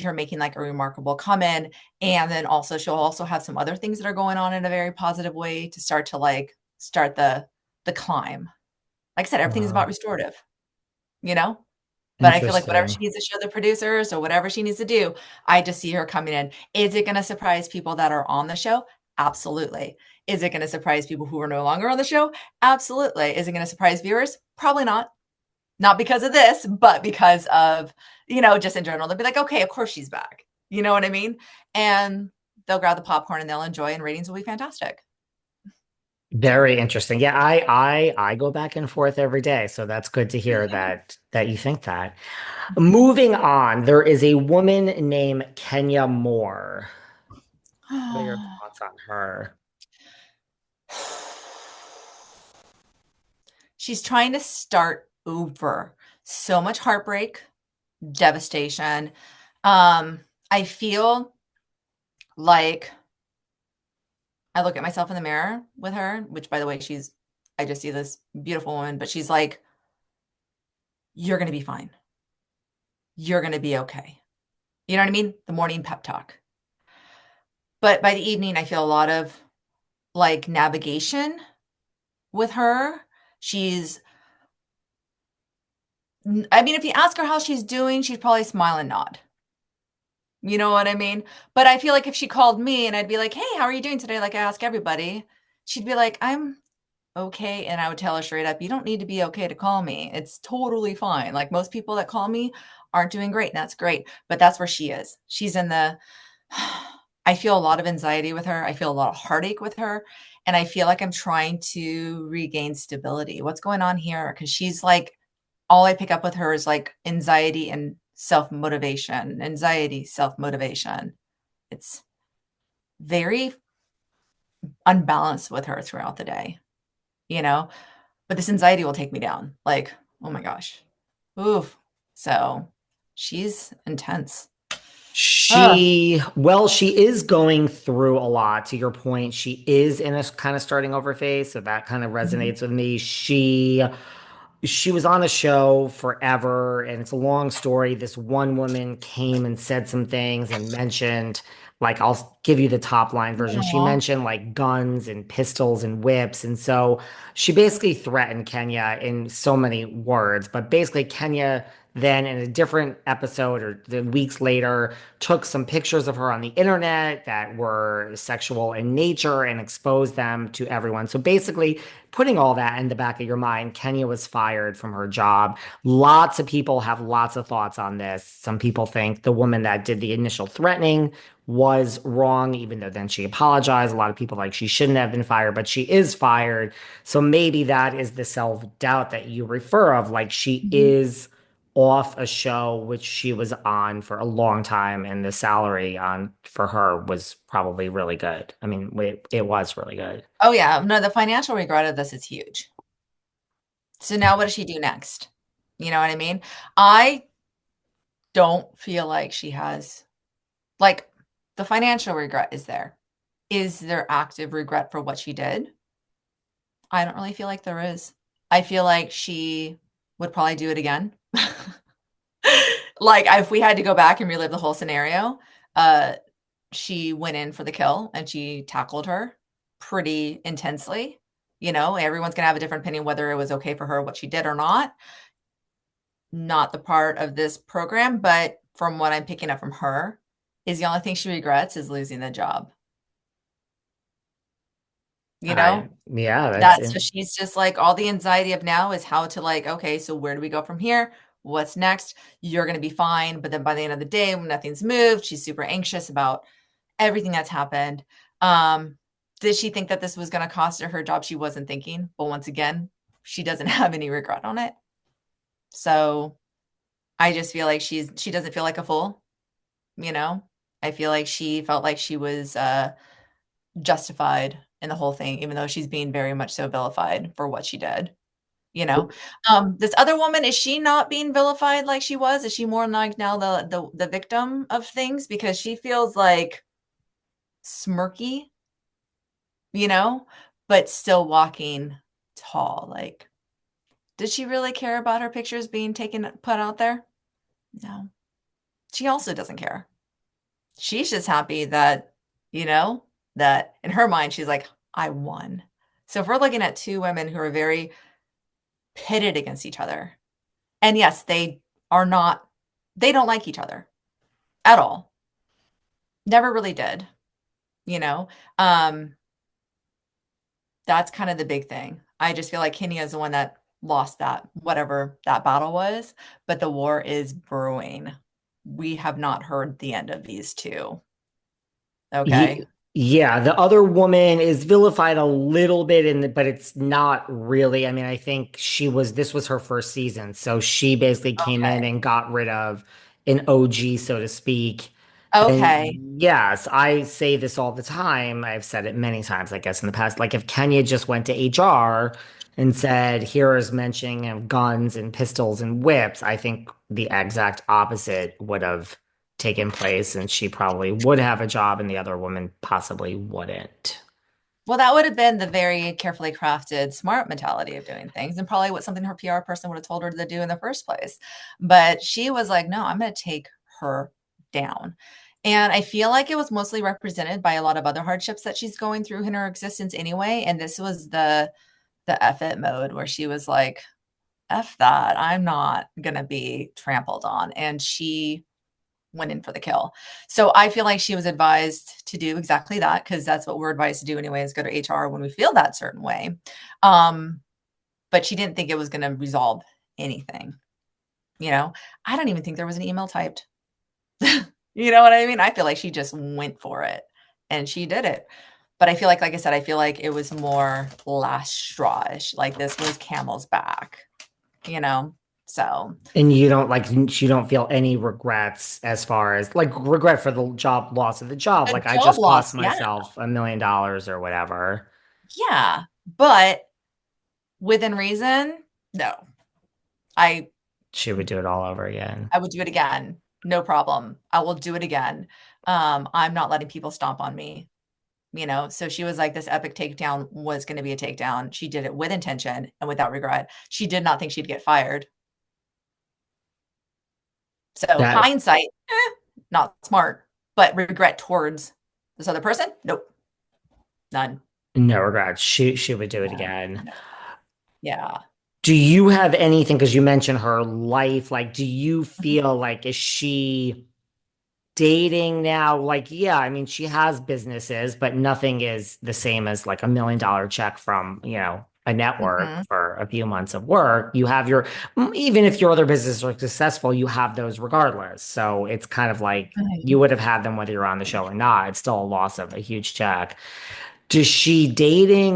her making like a remarkable come in. And then also she'll also have some other things that are going on in a very positive way to start the climb. Like I said, everything is about Wow. restorative, you know? But I feel like whatever she Interesting. needs to show the producers or whatever she needs to do, I just see her coming in. Is it going to surprise people that are on the show? Absolutely. Is it going to surprise people who are no longer on the show? Absolutely. Is it going to surprise viewers? Probably not. Not because of this, but because of, just in general. They'll be like, okay, of course she's back. You know what I mean? And they'll grab the popcorn and they'll enjoy, and ratings will be fantastic. So, Very interesting. Yeah, I go back and forth every day, so that's good to hear yeah. that you think that. Moving on, there is a woman named Kenya Moore. What are your thoughts on her? She's trying to start over. So much heartbreak, devastation. I feel like I look at myself in the mirror with her, which by the way, I just see this beautiful woman, but she's like, you're going to be fine. You're going to be okay. You know what I mean? The morning pep talk. But by the evening, I feel a lot of like navigation with her. She's, I mean, if you ask her how she's doing, she'd probably smile and nod. You know what I mean? But I feel like if she called me and I'd be like, "Hey, how are you doing today?" Like I ask everybody, she'd be like, "I'm okay." And I would tell her straight up, "You don't need to be okay to call me. It's totally fine." Like most people that call me aren't doing great, and that's great. But that's where she is. She's in the I feel a lot of anxiety with her. I feel a lot of heartache with her. And I feel like I'm trying to regain stability. What's going on here? Because she's like, all I pick up with her is like anxiety and self motivation, anxiety, self motivation. It's very unbalanced with her throughout the day, you know? But this anxiety will take me down. Like, oh my gosh. Oof. So she's intense. Ugh. She is going through a lot. To your point, she is in a kind of starting over phase, so that kind of Mhm. resonates with me. She was on a show forever, and it's a long story. This one woman came and said some things and mentioned, like, I'll give you the top line version. She Aw. mentioned like guns and pistols and whips. And so she basically threatened Kenya in so many words, but basically, Kenya then in a different episode or the weeks later took some pictures of her on the internet that were sexual in nature and exposed them to everyone. So basically, putting all that in the back of your mind, Kenya was fired from her job. Lots of people have lots of thoughts on this. Some people think the woman that did the initial threatening was wrong, even though then she apologized. A lot of people like she shouldn't have been fired, but she is fired. So maybe that is the self-doubt that you refer of, like she Mhm. is off a show which she was on for a long time, and the salary on for her was probably really good. I mean, it was really good. Oh, yeah. No, the financial regret of this is huge. So now what does she do next? You know what I mean? I don't feel like she has, like, the financial regret is there. Is there active regret for what she did? I don't really feel like there is. I feel like she would probably do it again. Like, if we had to go back and relive the whole scenario, uh, she went in for the kill and she tackled her pretty intensely. Everyone's gonna have a different opinion whether it was okay for her what she did or not. Not the part of this program, but from what I'm picking up from her, is the only thing she regrets is losing the job. You know? Yeah, that's That's so it. she's just like all the anxiety of now is how to like, okay, so where do we go from here? What's next? You're gonna be fine. But then by the end of the day, when nothing's moved, she's super anxious about everything that's happened. Um, did she think that this was gonna cost her her job? She wasn't thinking. But once again, she doesn't have any regret on it. So I just feel like she doesn't feel like a fool, you know? I feel like she felt like she was justified in the whole thing, even though she's being very much so vilified for what she did. You know, this other woman, is she not being vilified like she was? Is she more like now the victim of things because she feels like smirky, you know, but still walking tall? Like, did she really care about her pictures being taken put out there? No. She also doesn't care. She's just happy that, you know, that in her mind, she's like, I won. So if we're looking at two women who are very pitted against each other, and yes, they are not, they don't like each other at all. Never really did, you know? Um, that's kind of the big thing. I just feel like Kenya is the one that lost that, whatever that battle was, but the war is brewing. We have not heard the end of these two. Okay. Ye- Yeah, the other woman is vilified a little bit but it's not really. I mean, I think this was her first season. So she basically came in Okay. and got rid of an OG, so to speak. And Okay. yes, I say this all the time. I've said it many times, I guess, in the past. Like if Kenya just went to HR and said, here is mentioning of guns and pistols and whips, I think the exact opposite would have taken place, and she probably would have a job, and the other woman possibly wouldn't. Well, that would have been the very carefully crafted, smart mentality of doing things, and probably what something her PR person would have told her to do in the first place. But she was like, no, I'm going to take her down. And I feel like it was mostly represented by a lot of other hardships that she's going through in her existence anyway. And this was the F it mode where she was like, F that. I'm not going to be trampled on. And she went in for the kill. So I feel like she was advised to do exactly that because that's what we're advised to do anyway, is go to HR when we feel that certain way. Um, but she didn't think it was going to resolve anything. You know, I don't even think there was an email typed. You know what I mean? I feel like she just went for it and she did it. But I feel like I said, I feel like it was more last straw-ish. Like this was camel's back, you know? So And you don't like you don't feel any regrets as far as like regret for the job loss of the job. the Like I job just loss, cost yeah. myself $1 million or whatever. Yeah. But within reason, no. I She would do it all over again. I would do it again. No problem. I will do it again. I'm not letting people stomp on me, you know? So she was like, this epic takedown was going to be a takedown. She did it with intention and without regret. She did not think she'd get fired. So That hindsight, not smart, but regret towards this other person? Nope, none. no regrets. She would do it Yeah, again. no. Yeah. Do you have anything, because you mentioned her life, like do you Mhm, feel like is she dating now? Like, yeah, I mean, she has businesses, but nothing is the same as like $1 million check from, a network mhm, for a few months of work. You have even if your other businesses are successful, you have those regardless. So it's kind of like you mhm. would have had them whether you're on the show or not. It's still a loss of a huge check. Does she dating?